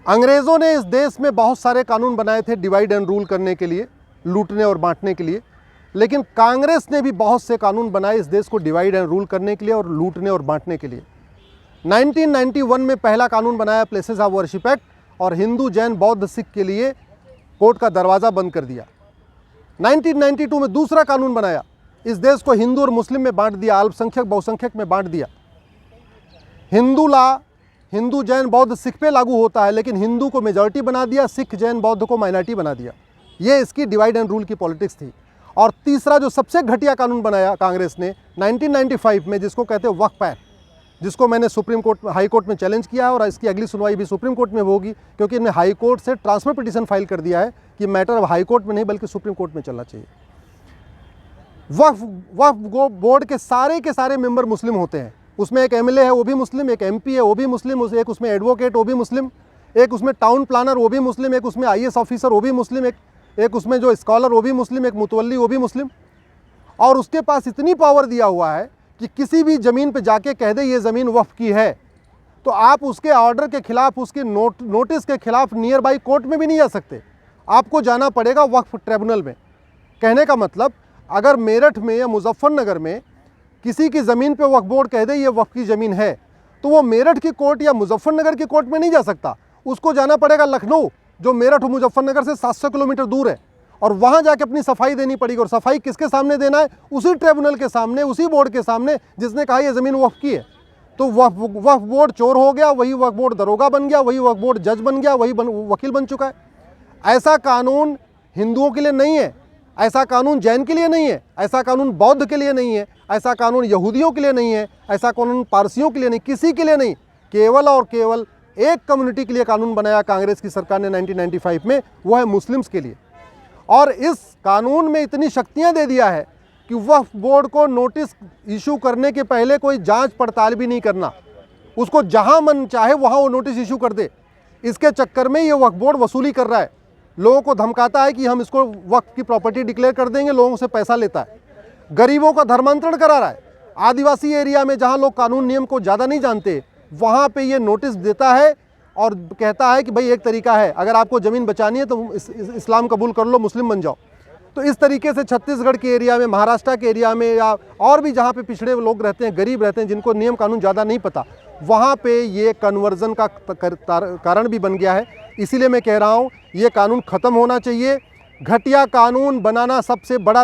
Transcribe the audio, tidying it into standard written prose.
अंग्रेज़ों ने इस देश में बहुत सारे कानून बनाए थे डिवाइड एंड रूल करने के लिए, लूटने और बांटने के लिए, लेकिन कांग्रेस ने भी बहुत से कानून बनाए इस देश को डिवाइड एंड रूल करने के लिए और लूटने और बांटने के लिए। 1991 में पहला कानून बनाया प्लेसेस ऑफ वर्शिप एक्ट, और हिंदू, जैन, बौद्ध, सिख के लिए कोर्ट का दरवाज़ा बंद कर दिया। 1992 में दूसरा कानून बनाया, इस देश को हिंदू और मुस्लिम में बांट दिया, अल्पसंख्यक बहुसंख्यक में बांट दिया। हिंदू लॉ हिंदू, जैन, बौद्ध, सिख पे लागू होता है, लेकिन हिंदू को मेजॉरिटी बना दिया, सिख, जैन, बौद्ध को माइनॉरिटी बना दिया। ये इसकी डिवाइड एंड रूल की पॉलिटिक्स थी। और तीसरा जो सबसे घटिया कानून बनाया कांग्रेस ने 1995 में, जिसको कहते हैं वक्फ एक्ट, जिसको मैंने सुप्रीम कोर्ट, हाई कोर्ट में चैलेंज किया है, और इसकी अगली सुनवाई भी सुप्रीम कोर्ट में होगी, क्योंकि इन्हें हाई कोर्ट से ट्रांसफर पिटीशन फाइल कर दिया है कि मैटर अब हाई कोर्ट में नहीं बल्कि सुप्रीम कोर्ट में चलना चाहिए। वक्फ बोर्ड के सारे मेंबर मुस्लिम होते हैं। उसमें एक एमएलए है वो भी मुस्लिम, एक एमपी है वो भी मुस्लिम, एक उसमें एडवोकेट वो भी मुस्लिम, एक उसमें टाउन प्लानर वो भी मुस्लिम, एक उसमें आईएएस ऑफिसर वो भी मुस्लिम, एक उसमें जो स्कॉलर वो भी मुस्लिम, एक मुतवल्ली वो भी मुस्लिम। और उसके पास इतनी पावर दिया हुआ है कि किसी भी ज़मीन पे जाके कह दे ये ज़मीन वक्फ की है, तो आप उसके ऑर्डर के खिलाफ, उसके नोटिस के खिलाफ नियर बाई कोर्ट में भी नहीं जा सकते, आपको जाना पड़ेगा वक्फ ट्रिब्यूनल में। कहने का मतलब, अगर मेरठ में या मुजफ्फरनगर में किसी की ज़मीन पे वक्फ बोर्ड कह दे ये वक्फ की ज़मीन है, तो वो मेरठ की कोर्ट या मुजफ्फरनगर की कोर्ट में नहीं जा सकता, उसको जाना पड़ेगा लखनऊ, जो मेरठ और मुजफ्फरनगर से 700 किलोमीटर दूर है, और वहाँ जाके अपनी सफाई देनी पड़ेगी। और सफाई किसके सामने देना है? उसी ट्रिब्यूनल के सामने, उसी बोर्ड के सामने जिसने कहा ये ज़मीन वक्फ की है। तो वक्फ बोर्ड चोर हो गया, वही वक्फ बोर्ड दरोगा बन गया, वही वक्फ बोर्ड जज बन गया, वही वकील बन चुका है। ऐसा कानून हिंदुओं के लिए नहीं है, ऐसा कानून जैन के लिए नहीं है, ऐसा कानून बौद्ध के लिए नहीं है, ऐसा कानून यहूदियों के लिए नहीं है, ऐसा कानून पारसियों के लिए नहीं, किसी के लिए नहीं। केवल और केवल एक कम्युनिटी के लिए कानून बनाया कांग्रेस की सरकार ने 1995 में, वो है मुस्लिम्स के लिए। और इस कानून में इतनी शक्तियां दे दिया है कि वक्फ बोर्ड को नोटिस इशू करने के पहले कोई जांच पड़ताल भी नहीं करना, उसको जहां मन चाहे वहां वो नोटिस इशू कर दे। इसके चक्कर में ये वक्फ बोर्ड वसूली कर रहा है, लोगों को धमकाता है कि हम इसको वक्फ की प्रॉपर्टी डिक्लेयर कर देंगे, लोगों से पैसा लेता है, गरीबों का धर्मांतरण करा रहा है। आदिवासी एरिया में जहां लोग कानून नियम को ज़्यादा नहीं जानते, वहां पे ये नोटिस देता है और कहता है कि भाई एक तरीका है, अगर आपको ज़मीन बचानी है तो इस्लाम कबूल कर लो, मुस्लिम बन जाओ। तो इस तरीके से छत्तीसगढ़ के एरिया में, महाराष्ट्र के एरिया में, या और भी जहाँ पे पिछड़े लोग रहते हैं, गरीब रहते हैं, जिनको नियम कानून ज़्यादा नहीं पता, वहाँ पे ये कन्वर्जन का कारण भी बन गया है। इसीलिए मैं कह रहा हूँ ये कानून ख़त्म होना चाहिए। घटिया कानून बनाना सबसे बड़ा